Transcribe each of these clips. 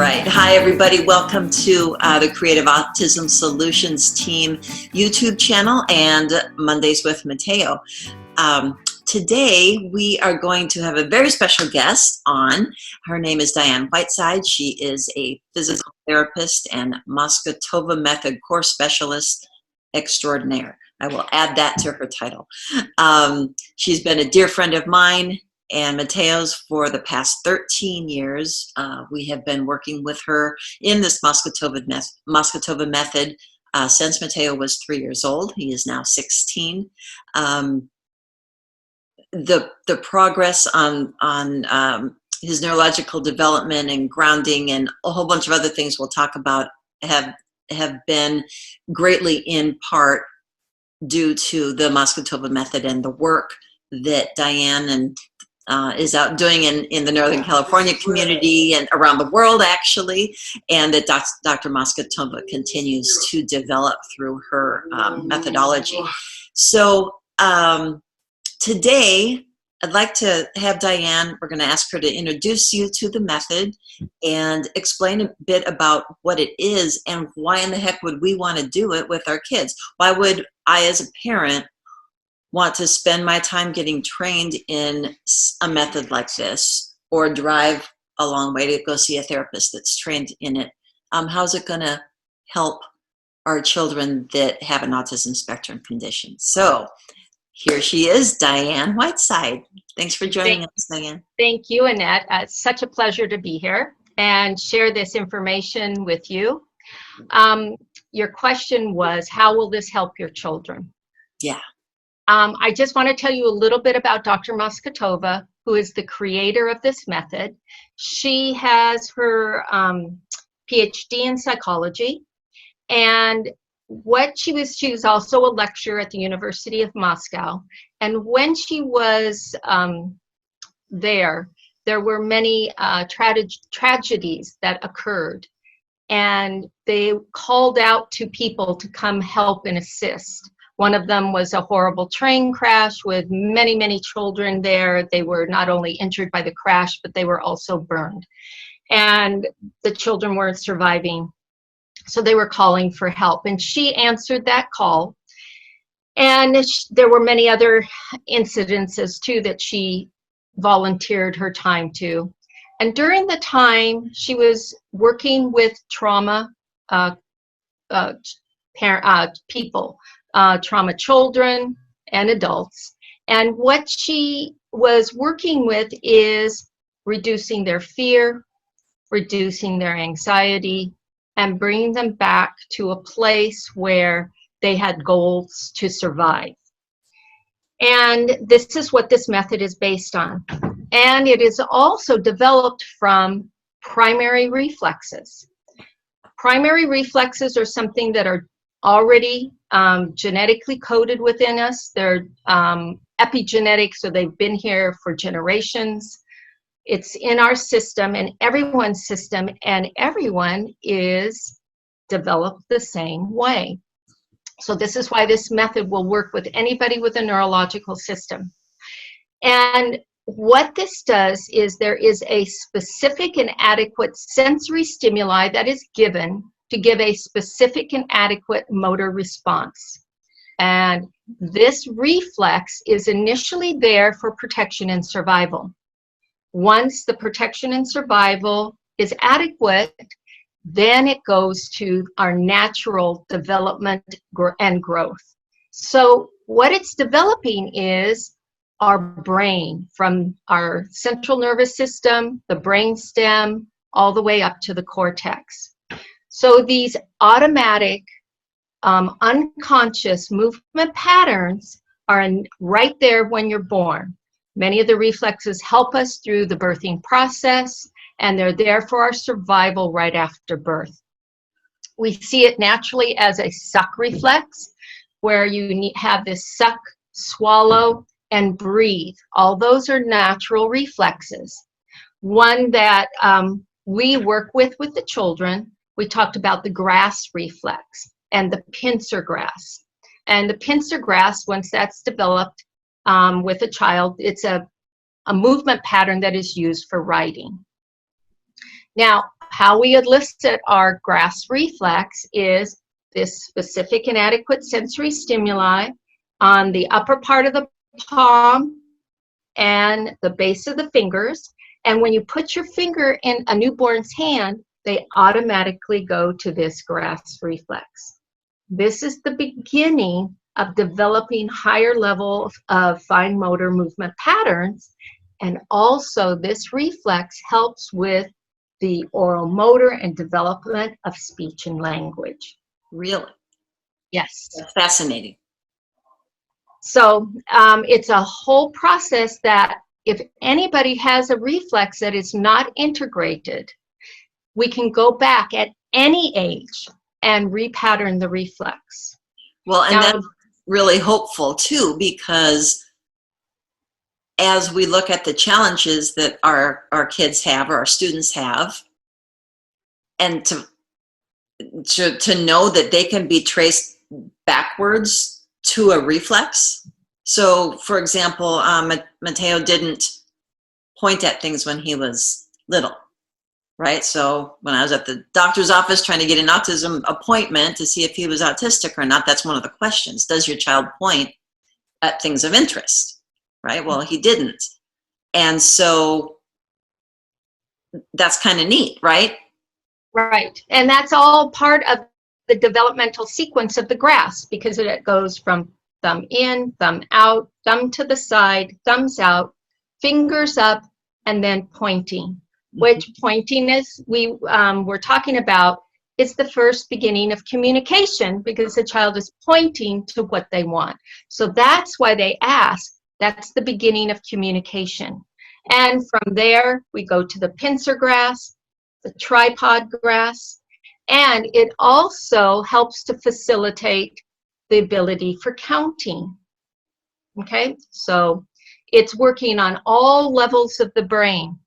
right. Hi, everybody. Welcome to the Creative Autism Solutions Team YouTube channel and Mondays with Matteo. Today, we are going to have a very special guest on. Her name is Diane Whiteside. She is a physical therapist and Masgutova method course specialist extraordinaire. I will add that to her title. She's been a dear friend of mine and Matteo's for the past 13 years. We have been working with her in this Masgutova method since Matteo was 3 years old. He is now 16. The progress on his neurological development and grounding and a whole bunch of other things we'll talk about have been greatly in part due to the Masgutova method and the work that Diane is out doing in the Northern California community and around the world, actually, and that Dr. Masgutova continues to develop through her methodology. So today, I'd like to have Diane, we're going to ask her to introduce you to the method and explain a bit about what it is and why in the heck would we want to do it with our kids? Why would I, as a parent, want to spend my time getting trained in a method like this or drive a long way to go see a therapist that's trained in it? How's it going to help our children that have an autism spectrum condition? So here she is, Diane Whiteside. Thanks for joining us, Diane. Thank you, Annette. It's such a pleasure to be here and share this information with you. Your question was, how will this help your children? Yeah. I just want to tell you a little bit about Dr. Masgutova, who is the creator of this method. She has her PhD in psychology, and she was also a lecturer at the University of Moscow. And when she was there were many tragedies that occurred, and they called out to people to come help and assist. One of them was a horrible train crash with many, many children there. They were not only injured by the crash, but they were also burned. And the children weren't surviving. So they were calling for help. And she answered that call. And there were many other incidences, too, that she volunteered her time to. And during the time, she was working with trauma people. Trauma children and adults. And what she was working with is reducing their fear, reducing their anxiety, and bringing them back to a place where they had goals to survive. And this is what this method is based on. And it is also developed from primary reflexes. Primary reflexes are something that are already genetically coded within us. They're epigenetic, so they've been here for generations. It's in our system and everyone's system, and everyone is developed the same way. So this is why this method will work with anybody with a neurological system. And what this does is there is a specific and adequate sensory stimuli that is given to give a specific and adequate motor response. And this reflex is initially there for protection and survival. Once the protection and survival is adequate, then it goes to our natural development and growth. So what it's developing is our brain, from our central nervous system, the brain stem, all the way up to the cortex. So these automatic, unconscious movement patterns are right there when you're born. Many of the reflexes help us through the birthing process, and they're there for our survival right after birth. We see it naturally as a suck reflex, where you have this suck, swallow, and breathe. All those are natural reflexes. One that we work with the children, we talked about the grass reflex and the pincer grass. And the pincer grass, once that's developed with a child, it's a movement pattern that is used for riding. Now, how we elicit our grasp reflex is this specific inadequate sensory stimuli on the upper part of the palm and the base of the fingers. And when you put your finger in a newborn's hand, they automatically go to this grasp reflex. This is the beginning of developing higher levels of fine motor movement patterns. And also this reflex helps with the oral motor and development of speech and language. Really? Yes. That's fascinating. So it's a whole process that if anybody has a reflex that is not integrated, we can go back at any age and repattern the reflex. Well, and Now, that's really hopeful too, because as we look at the challenges that our kids have or our students have, and to know that they can be traced backwards to a reflex. So, for example, Matteo didn't point at things when he was little, right? So when I was at the doctor's office trying to get an autism appointment to see if he was autistic or not, that's one of the questions. Does your child point at things of interest, right? Well, he didn't. And so that's kind of neat, right? right. And that's all part of the developmental sequence of the grasp, because it goes from thumb in, thumb out, thumb to the side, thumbs out, fingers up, and then pointing. Which pointing is, we're talking about, is the first beginning of communication, because the child is pointing to what they want. So that's why they ask. That's the beginning of communication. And from there, we go to the pincer grasp, the tripod grasp, and it also helps to facilitate the ability for counting. Okay, so it's working on all levels of the brain.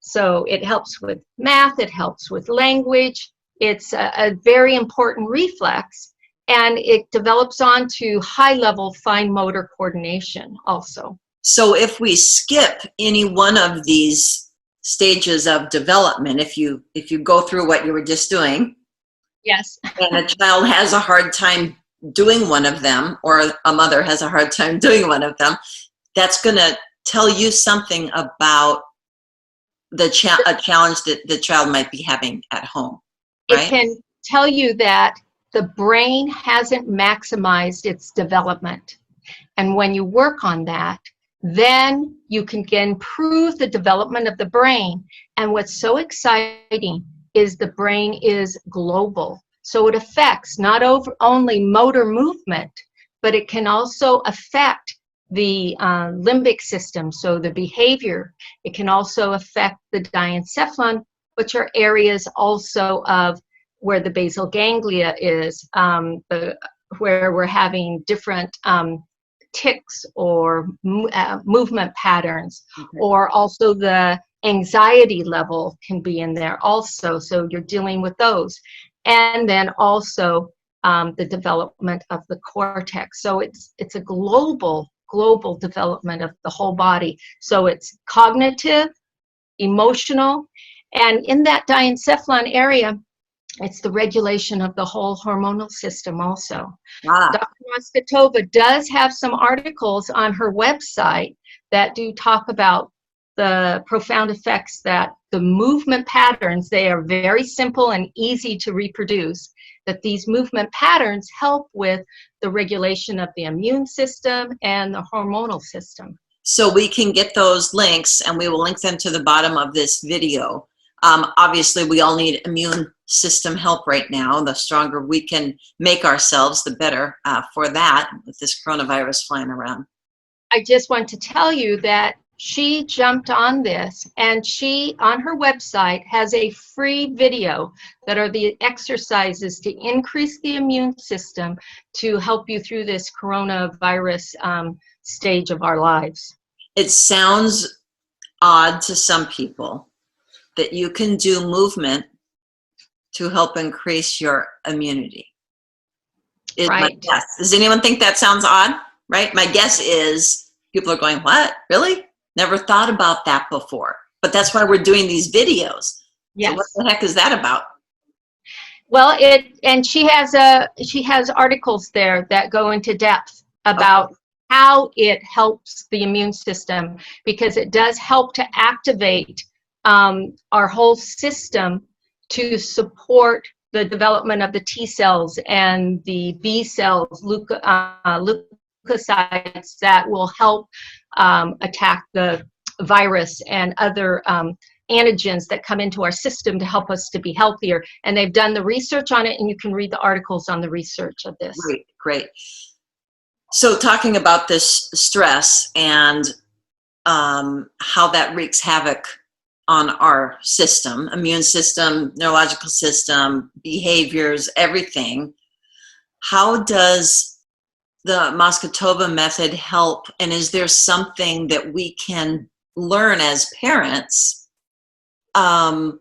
So it helps with math, it helps with language. It's a very important reflex, and it develops onto high-level fine motor coordination also. So if we skip any one of these stages of development, if you go through what you were just doing, yes, and a child has a hard time doing one of them, or a mother has a hard time doing one of them, that's going to tell you something about a challenge that the child might be having at home, right? It can tell you that the brain hasn't maximized its development. And when you work on that, then you can improve the development of the brain. And what's so exciting is the brain is global. So it affects not only motor movement, but it can also affect the limbic system, so the behavior. It can also affect the diencephalon, which are areas also of where the basal ganglia is, where we're having different tics or movement patterns, okay. Or also the anxiety level can be in there also, so you're dealing with those. And then also the development of the cortex. So it's a global development of the whole body. So it's cognitive, emotional, and in that diencephalon area, it's the regulation of the whole hormonal system also. Ah. Dr. Masgutova does have some articles on her website that do talk about the profound effects that the movement patterns, they are very simple and easy to reproduce, that these movement patterns help with the regulation of the immune system and the hormonal system. So we can get those links, and we will link them to the bottom of this video. Obviously, we all need immune system help right now. The stronger we can make ourselves, the better for that, with this coronavirus flying around. I just want to tell you that she jumped on this, and she, on her website, has a free video that are the exercises to increase the immune system to help you through this coronavirus stage of our lives. It sounds odd to some people that you can do movement to help increase your immunity. Right. Yes. Does anyone think that sounds odd? Right? My guess is people are going, what? Really? Never thought about that before. But that's why we're doing these videos. So what Yes. the heck is that about? Well, and she has articles there that go into depth Okay. about how it helps the immune system, because it does help to activate our whole system to support the development of the T cells and the B cells, leukocytes that will help attack the virus and other antigens that come into our system to help us to be healthier. And they've done the research on it, and you can read the articles on the research of this. Great, great. So talking about this stress and how that wreaks havoc on our system, immune system, neurological system, behaviors, everything, how does the Masgutova method help? And is there something that we can learn as parents, learn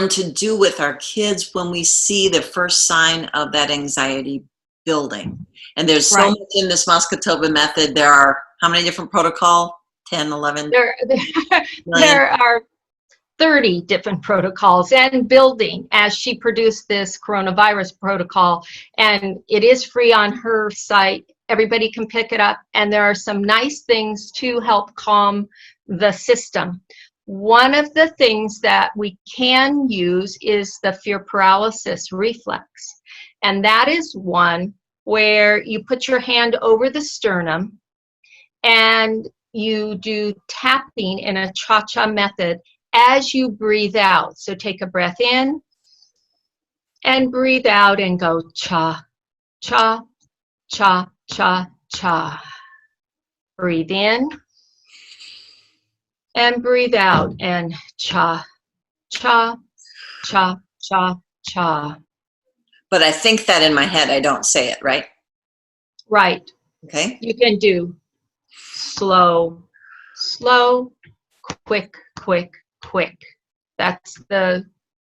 to do with our kids when we see the first sign of that anxiety building? And there's so Right. much in this Masgutova method. There are how many different protocol? 10, 11? There are 30 different protocols and building as she produced this coronavirus protocol, and it is free on her site. Everybody can pick it up, and there are some nice things to help calm the system. One of the things that we can use is the fear paralysis reflex, and that is one where you put your hand over the sternum and you do tapping in a cha-cha method as you breathe out. So take a breath in and breathe out and go cha, cha, cha, cha, cha. Breathe in and breathe out and cha, cha, cha, cha, cha. But I think that in my head, I don't say it, right? Right. Okay. You can do slow, slow, quick, quick, quick. That's the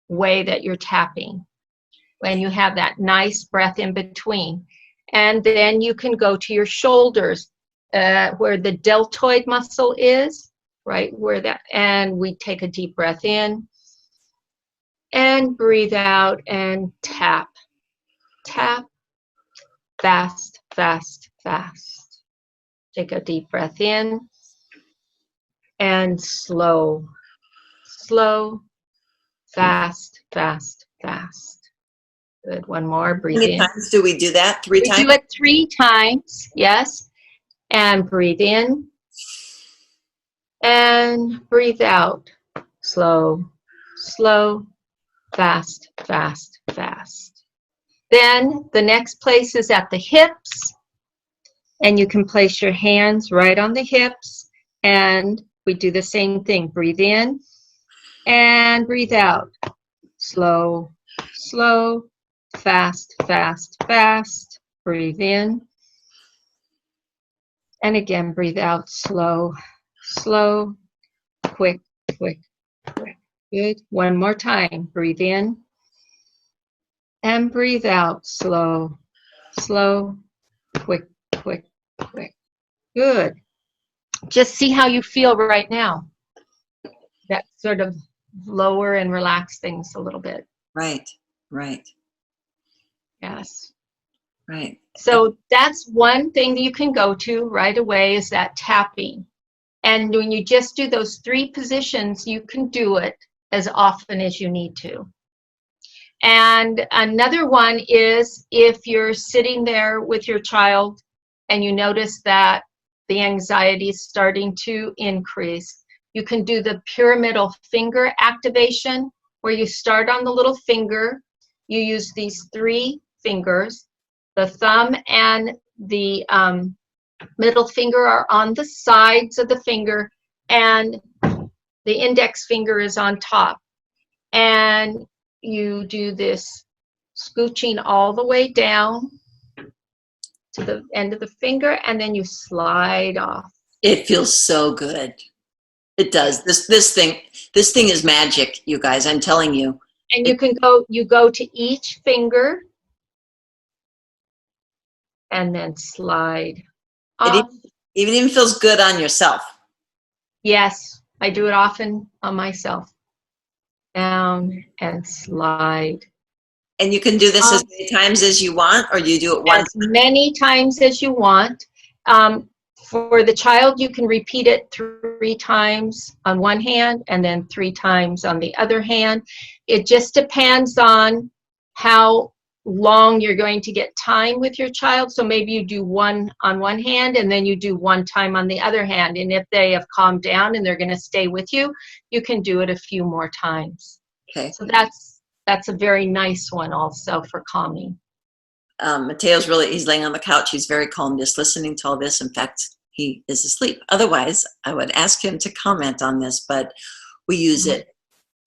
way that you're tapping. When you have that nice breath in between. And then you can go to your shoulders, where the deltoid muscle is, right? Where that, and we take a deep breath in and breathe out and tap, tap, fast, fast, fast. Take a deep breath in and slow, slow, fast, fast, fast. Good. One more. How Breathe many in. times do we do that? 3 We times? do it 3 times. Yes. And breathe in and breathe out. Slow, slow, fast, fast, fast. Then the next place is at the hips, and you can place your hands right on the hips, and we do the same thing. Breathe in and breathe out. Slow, slow, fast, fast, fast. Breathe in. And again, breathe out. Slow, slow, quick, quick, quick. Good. One more time. Breathe in. And breathe out. Slow, slow, quick, quick, quick. Good. Just see how you feel right now. That sort of lower and relax things a little bit. Right, right, Yes. right. So that's one thing that you can go to right away, is that tapping. And when you just do those 3 positions, you can do it as often as you need to. And another one is if you're sitting there with your child and you notice that the anxiety is starting to increase, you can do the pyramidal finger activation, where you start on the little finger. You use these 3 fingers. The thumb and the middle finger are on the sides of the finger, and the index finger is on top. And you do this scooching all the way down to the end of the finger, and then you slide off. It feels so good. It does. This thing is magic, you guys. I'm telling you. And you go to each finger and then slide It off. even feels good on yourself. Yes, I do it often on myself. down, and slide. And you can do this as many times as you want, or you do it once? As many times as you want. For the child, you can repeat it 3 times on one hand and then 3 times on the other hand. It just depends on how long you're going to get time with your child. So maybe you do 1 on one hand and then you do 1 time on the other hand. And if they have calmed down and they're going to stay with you, you can do it a few more times. Okay. So that's a very nice one also for calming. Matteo's he's laying on the couch. He's very calm just listening to all this. In fact, he is asleep. Otherwise, I would ask him to comment on this, but we use it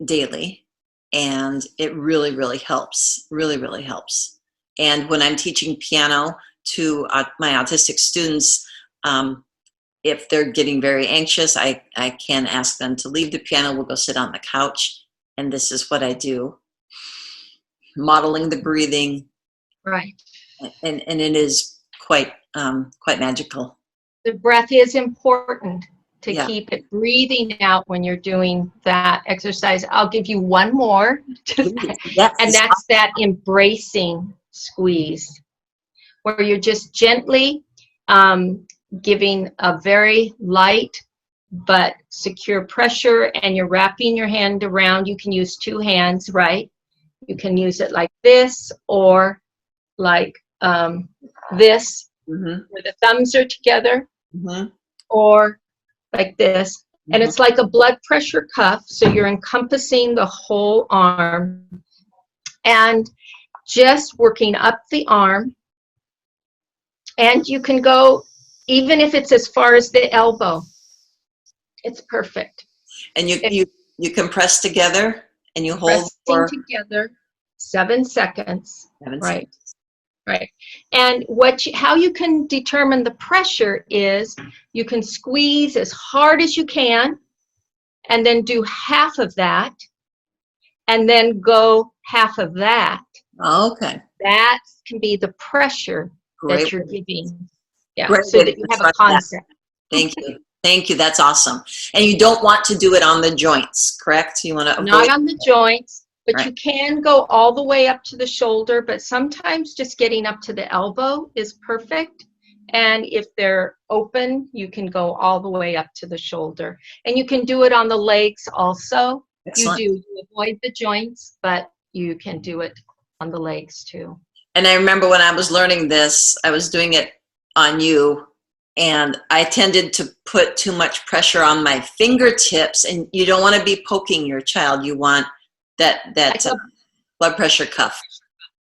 daily, and it really, really helps. Really, really helps. And when I'm teaching piano to my autistic students, if they're getting very anxious, I can ask them to leave the piano. We'll go sit on the couch, and this is what I do. Modeling the breathing. Right. And it is quite magical. The breath is important to keep it breathing out when you're doing that exercise. I'll give you one more, yes, and that's that embracing squeeze, where you're just gently giving a very light but secure pressure, and you're wrapping your hand around. You can use 2 hands, right? You can use it like this or like this, where the thumbs are together, or like this. And it's like a blood pressure cuff, so you're encompassing the whole arm and just working up the arm. And you can go, even if it's as far as the elbow, it's perfect. And you can press together and you hold for together 7 seconds. 7 right seconds. Right. And how you can determine the pressure is you can squeeze as hard as you can and then do half of that and then go half of that. Oh, okay. That can be the pressure that you're giving. Yeah. Great so that you have a concept. Thank you. Thank you. That's awesome. And you don't want to do it on the joints, correct? You want to avoid not on the joints. But you can go all the way up to the shoulder, but sometimes just getting up to the elbow is perfect. And if they're open, you can go all the way up to the shoulder. And you can do it on the legs also. Excellent. You avoid the joints, but you can do it on the legs too. And I remember when I was learning this, I was doing it on you, and I tended to put too much pressure on my fingertips, and you don't want to be poking your child. You want that blood pressure cuff.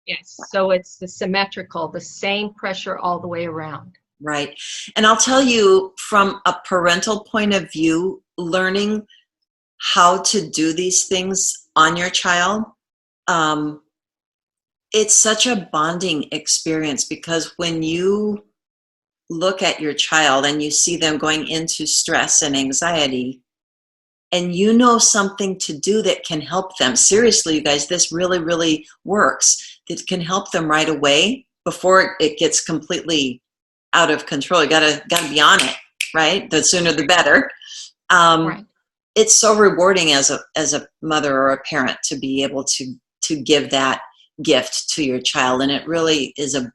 Yes, so it's the symmetrical, the same pressure all the way around. Right. And I'll tell you, from a parental point of view, learning how to do these things on your child, it's such a bonding experience, because when you look at your child and you see them going into stress and anxiety, and you know something to do that can help them. Seriously, you guys, this really, really works. It can help them right away before it gets completely out of control. You gotta be on it, right? The sooner the better. Right. It's so rewarding as a mother or a parent to be able to give that gift to your child, and it really is a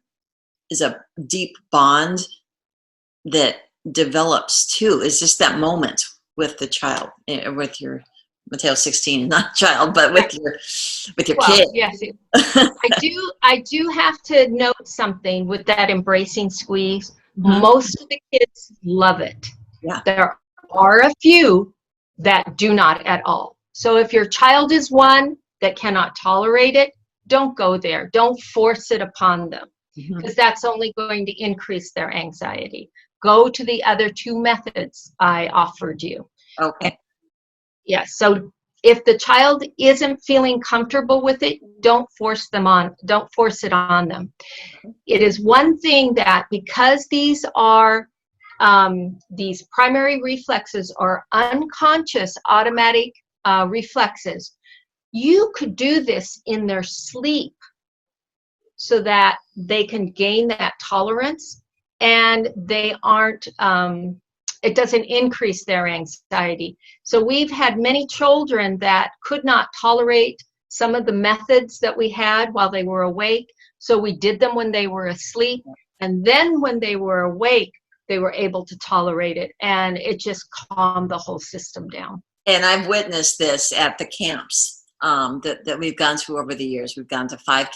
deep bond that develops too. It's just that moment with the child, with your Matteo's 16, not a child, but with your kid. Yes, I do have to note something with that embracing squeeze. Most of the kids love it. Yeah. There are a few that do not at all. So if your child is one that cannot tolerate it, don't go there. Don't force it upon them, because that's only going to increase their anxiety. Go to the other 2 methods I offered you. Okay. Yeah, so if the child isn't feeling comfortable with it, don't force it on them. It is one thing that, because these are these primary reflexes are unconscious automatic reflexes, you could do this in their sleep so that they can gain that tolerance, and they aren't it doesn't increase their anxiety. So we've had many children that could not tolerate some of the methods that we had while they were awake. So we did them when they were asleep. And then when they were awake, they were able to tolerate it. And it just calmed the whole system down. And I've witnessed this at the camps that we've gone through over the years. We've gone to 5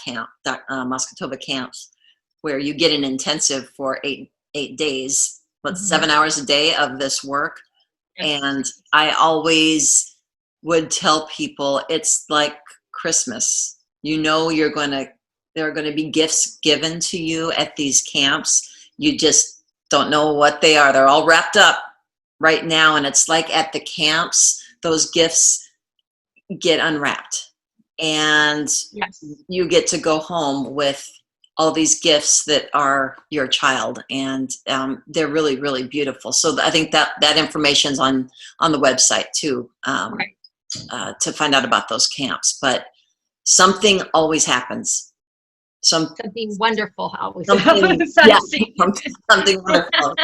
Masgutova camps where you get an intensive for eight days, but 7 hours a day of this work. And I always would tell people it's like Christmas. You know, there are going to be gifts given to you at these camps. You just don't know what they are. They're all wrapped up right now. And it's like at the camps, those gifts get unwrapped. And you get to go home with all these gifts that are your child. And they're really, really beautiful. So I think that information's on the website too, to find out about those camps. But something always happens. Something wonderful always happens. Something wonderful.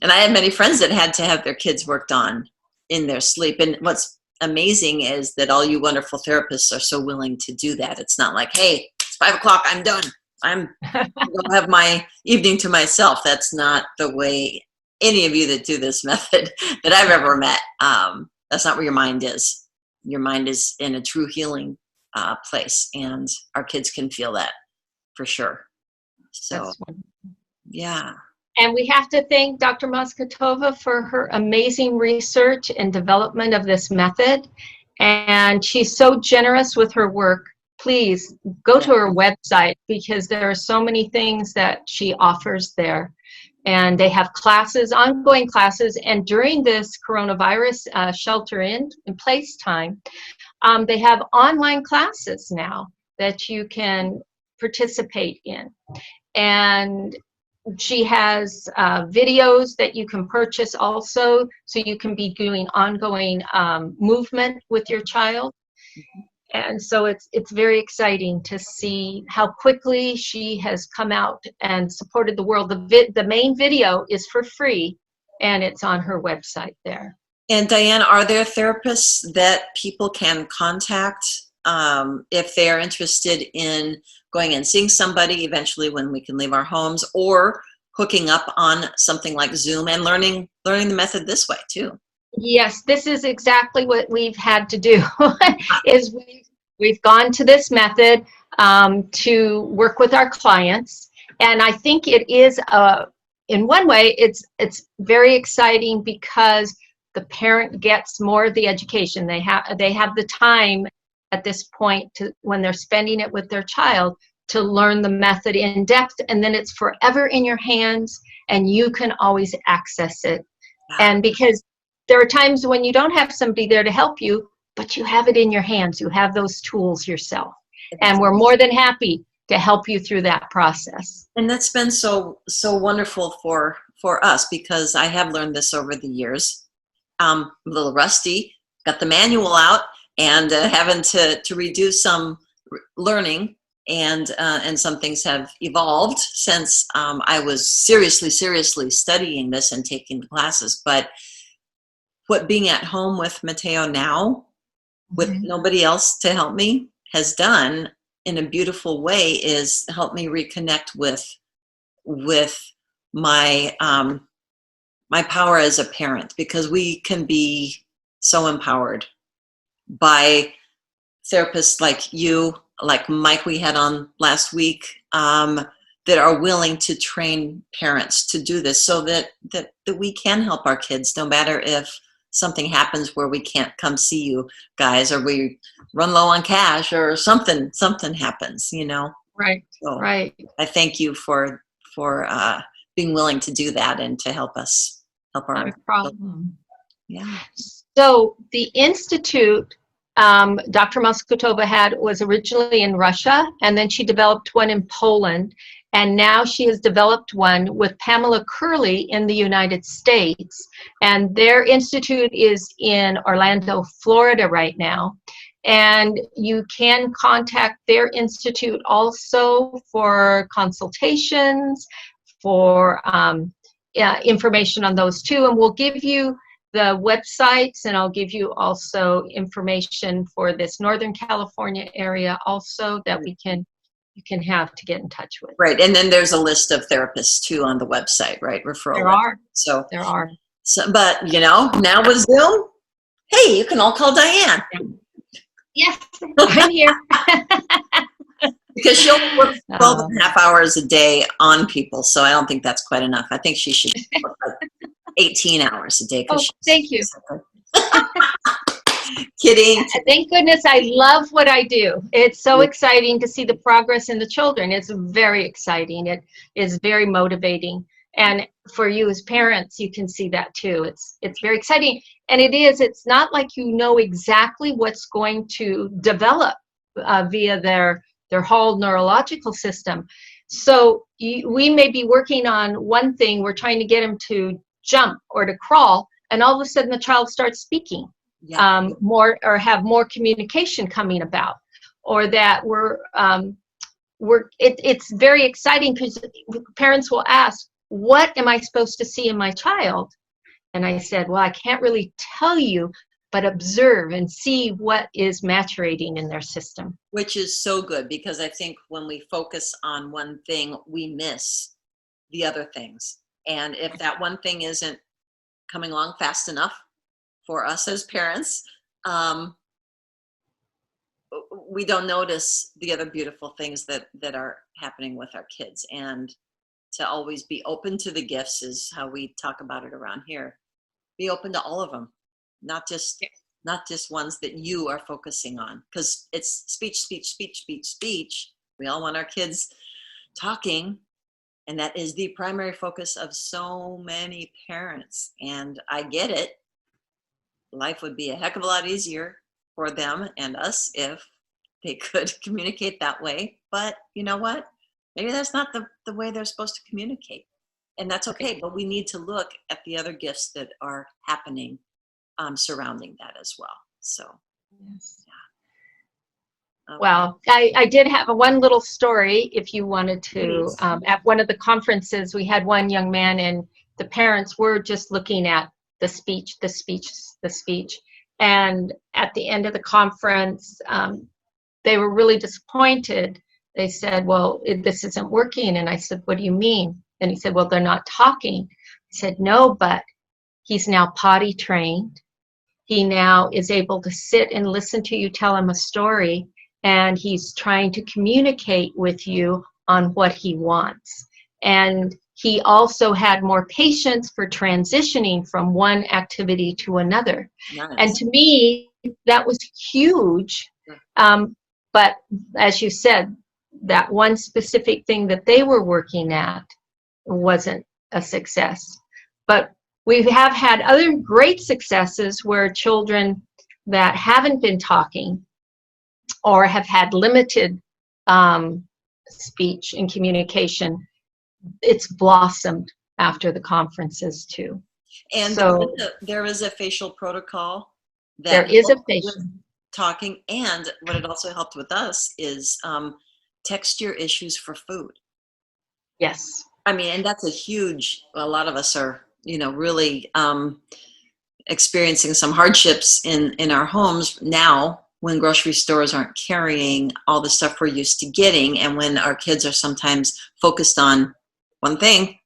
And I had many friends that had to have their kids worked on in their sleep. And what's amazing is that all you wonderful therapists are so willing to do that. It's not like, hey, it's 5 o'clock, I'm done. I'm going to have my evening to myself. That's not the way any of you that do this method that I've ever met. That's not where your mind is. Your mind is in a true healing place, and our kids can feel that for sure. So, yeah. And we have to thank Dr. Masgutova for her amazing research and development of this method. And she's so generous with her work. Please go to her website because there are so many things that she offers there. And they have classes, ongoing classes. And during this coronavirus shelter in place time, they have online classes now that you can participate in. And she has videos that you can purchase also, so you can be doing ongoing movement with your child. And so it's very exciting to see how quickly she has come out and supported the world. The main video is for free, and it's on her website there. And Diane, are there therapists that people can contact if they are interested in going and seeing somebody eventually when we can leave our homes, or hooking up on something like Zoom and learning the method this way too? Yes, this is exactly what we've had to do. Is we've gone to this method to work with our clients, and I think it is in one way it's very exciting because the parent gets more of the education. They have the time at this point when they're spending it with their child to learn the method in depth, and then it's forever in your hands and you can always access it. And because there are times when you don't have somebody there to help you, but you have it in your hands. You have those tools yourself. And we're more than happy to help you through that process. And that's been so wonderful for us, because I have learned this over the years. I'm a little rusty, got the manual out, and having to redo some learning, and some things have evolved since I was seriously studying this and taking the classes. But what being at home with Matteo now, with nobody else to help me, has done in a beautiful way is help me reconnect with my my power as a parent, because we can be so empowered by therapists like you, like Mike we had on last week, that are willing to train parents to do this, so that we can help our kids, no matter if something happens where we can't come see you guys, or we run low on cash, or something happens, you know. Right. So right. I thank you for being willing to do that and to help us help our. Not a problem. Yeah. So the institute Dr. Masgutova was originally in Russia, and then she developed one in Poland, and now she has developed one with Pamela Curley in the United States, and their institute is in Orlando, Florida right now. And you can contact their institute also for consultations, for information on those too. And we'll give you the websites, and I'll give you also information for this Northern California area also that you can have to get in touch with. Right. And then there's a list of therapists too on the website, right? Referral. There are. So there are. So, but now with Zoom, hey, you can all call Diane. Yes, I'm here. Because she'll work 12.5 hours a day on people, so I don't think that's quite enough. I think she should work like 18 hours a day. Thank you. Kidding. Thank goodness I love what I do. It's so exciting to see the progress in the children. It's very exciting. It is very motivating. And for you as parents, you can see that too. It's very exciting. And it's not like you know exactly what's going to develop via their whole neurological system. So we may be working on one thing, we're trying to get them to jump or to crawl, and all of a sudden the child starts speaking more, or have more communication coming about, or that it's very exciting because parents will ask, what am I supposed to see in my child? And I said, well, I can't really tell you, but observe and see what is maturating in their system. Which is so good, because I think when we focus on one thing, we miss the other things. And if that one thing isn't coming along fast enough for us as parents, we don't notice the other beautiful things that are happening with our kids. And to always be open to the gifts is how we talk about it around here. Be open to all of them, not just ones that you are focusing on, because it's speech. We all want our kids talking, and that is the primary focus of so many parents. And I get it. Life would be a heck of a lot easier for them and us if they could communicate that way. But you know what? Maybe that's not the way they're supposed to communicate. And that's okay. But we need to look at the other gifts that are happening surrounding that as well. So, yes. Yeah. Well, I did have one little story if you wanted to. At one of the conferences, we had one young man, and the parents were just looking at the speech. And at the end of the conference, they were really disappointed. They said, well, this isn't working. And I said, what do you mean? And he said, well, they're not talking. I said, no, but he's now potty trained. He now is able to sit and listen to you tell him a story, and he's trying to communicate with you on what he wants. And he also had more patience for transitioning from one activity to another. Nice. And to me, that was huge. But as you said, that one specific thing that they were working at wasn't a success. But we have had other great successes where children that haven't been talking or have had limited speech and communication, it's blossomed after the conferences too. And so there is a facial protocol. There is a facial talking, and what it also helped with us is texture issues for food. Yes. I mean, and that's a lot of us are, really experiencing some hardships in our homes now when grocery stores aren't carrying all the stuff we're used to getting, and when our kids are sometimes focused on one thing.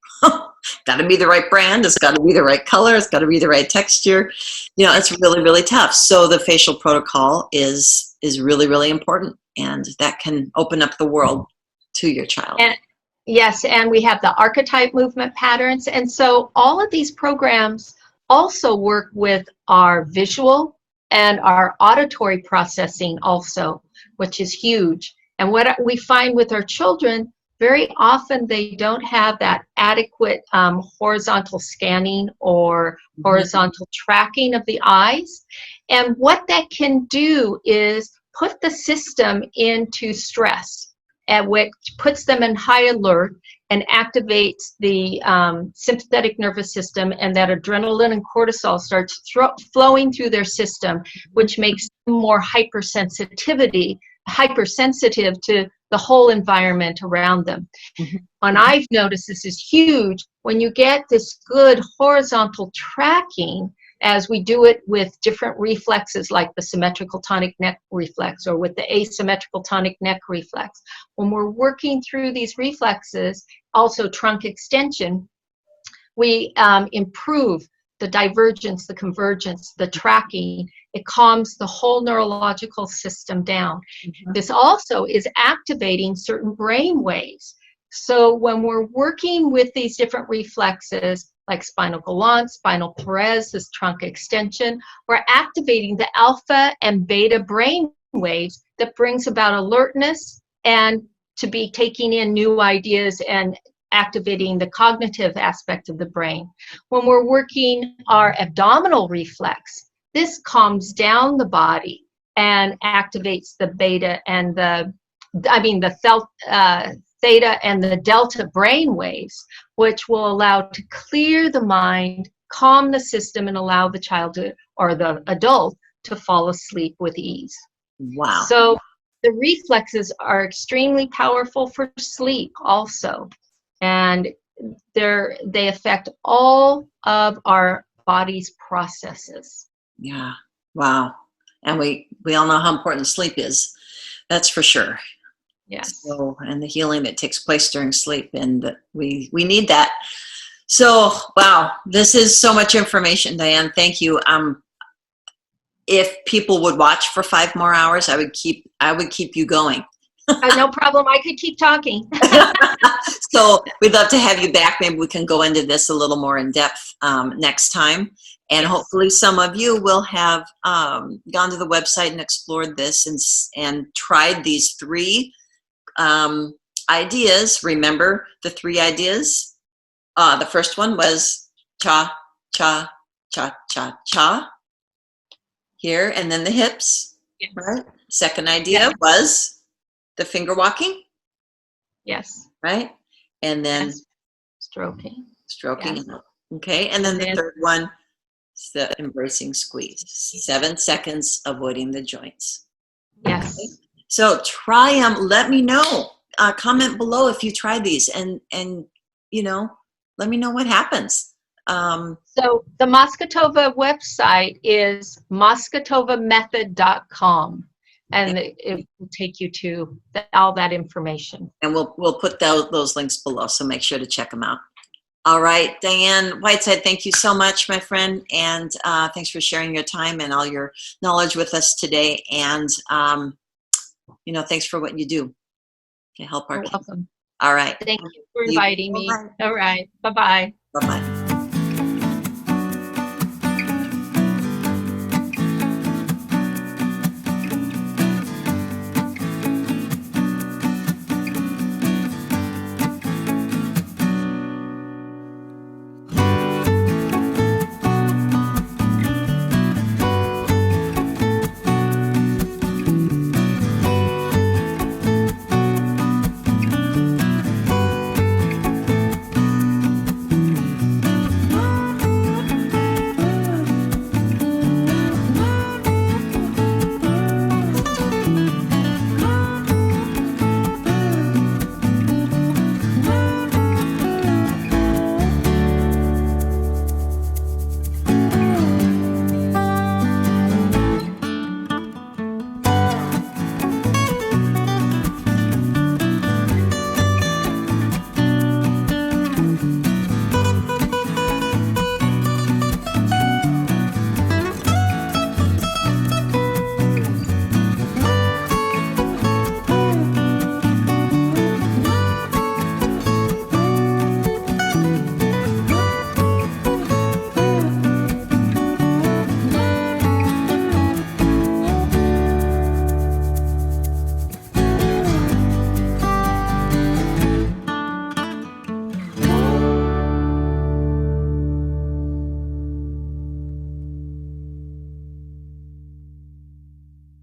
Got to be the right brand, it's got to be the right color, it's got to be the right texture. It's really, really tough. So the facial protocol is really, really important, and that can open up the world to your child. Yes, and we have the archetype movement patterns. And so all of these programs also work with our visual and our auditory processing also, which is huge. And what we find with our children, very often they don't have that adequate horizontal scanning or horizontal tracking of the eyes. And what that can do is put the system into stress, which puts them in high alert and activates the sympathetic nervous system, and that adrenaline and cortisol starts flowing through their system, which makes them more hypersensitive to the whole environment around them. And I've noticed this is huge when you get this good horizontal tracking, as we do it with different reflexes like the symmetrical tonic neck reflex or with the asymmetrical tonic neck reflex. When we're working through these reflexes, also trunk extension, we improve the divergence, the convergence, the tracking. It calms the whole neurological system down. This also is activating certain brain waves. So when we're working with these different reflexes, like spinal galant, spinal parese, this trunk extension, we're activating the alpha and beta brain waves that brings about alertness and to be taking in new ideas and activating the cognitive aspect of the brain. When we're working our abdominal reflex, this calms down the body and activates the beta and the theta and the delta brain waves, which will allow to clear the mind, calm the system, and allow the child to, or the adult to fall asleep with ease. Wow. So the reflexes are extremely powerful for sleep also. And they affect all of our body's processes. Yeah. Wow. And we all know how important sleep is. That's for sure. Yes. So, and the healing that takes place during sleep, and we need that. So, wow, this is so much information, Diane. Thank you. If people would watch for 5 more hours, I would keep you going. No problem. I could keep talking. So we'd love to have you back. Maybe we can go into this a little more in depth next time. And hopefully some of you will have gone to the website and explored this and tried these 3 ideas. Remember the 3 ideas? The first one was cha, cha, cha, cha, cha. Here, and then the hips. Yes. Right? Second idea was the finger walking. Yes. Right? And then stroking. Yes. Okay. And then the third one is the embracing squeeze. 7 seconds avoiding the joints. Yes. Okay? So try them. Let me know. Comment below if you try these, and let me know what happens. So the Masgutova website is masgutovamethod.com. And it will take you to all that information. And we'll put those links below, so make sure to check them out. All right, Diane Whiteside, thank you so much, my friend, and thanks for sharing your time and all your knowledge with us today. And thanks for what you do to help our kids. You're welcome. All right. Thank you for inviting me. All right. Bye-bye. Bye-bye.